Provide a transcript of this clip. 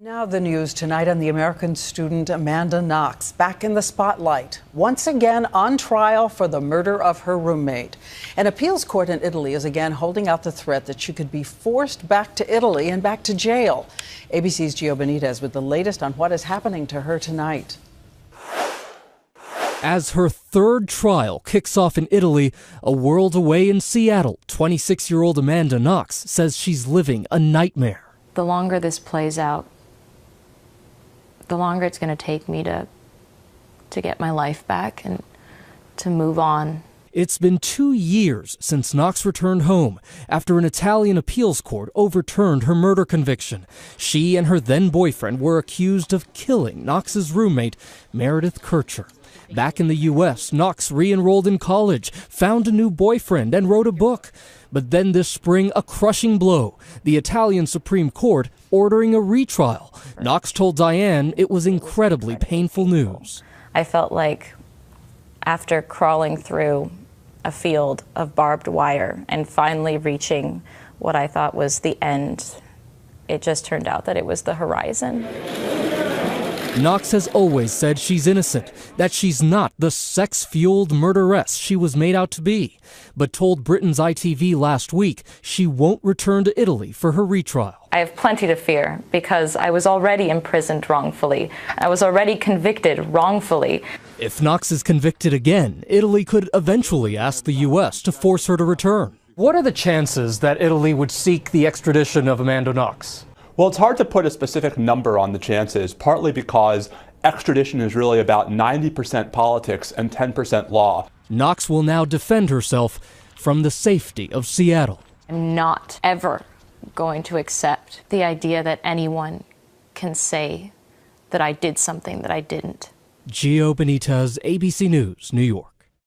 Now the news tonight on the American student Amanda Knox, back in the spotlight, once again on trial for the murder of her roommate. An appeals court in Italy is again holding out the threat that she could be forced back to Italy and back to jail. ABC's Gio Benitez with the latest on what is happening to her tonight. As her third trial kicks off in Italy, a world away in Seattle, 26-year-old Amanda Knox says she's living a nightmare. The longer this plays out, the longer it's going to take me to get my life back and to move on. It's been 2 years since Knox returned home after an Italian appeals court overturned her murder conviction. She and her then-boyfriend were accused of killing Knox's roommate, Meredith Kircher. Back in the U.S., Knox re-enrolled in college, found a new boyfriend, and wrote a book. But then this spring, a crushing blow. The Italian Supreme Court ordering a retrial. Knox told Diane it was incredibly painful news. I felt like after crawling through a field of barbed wire and finally reaching what I thought was the end, it just turned out that it was the horizon. Knox has always said she's innocent, that she's not the sex-fueled murderess she was made out to be, but told Britain's ITV last week she won't return to Italy for her retrial. I have plenty to fear because I was already imprisoned wrongfully. I was already convicted wrongfully. If Knox is convicted again, Italy could eventually ask the U.S. to force her to return. What are the chances that Italy would seek the extradition of Amanda Knox? Well, it's hard to put a specific number on the chances, partly because extradition is really about 90% politics and 10% law. Knox will now defend herself from the safety of Seattle. I'm not ever going to accept the idea that anyone can say that I did something that I didn't. Gio Benitez, ABC News, New York.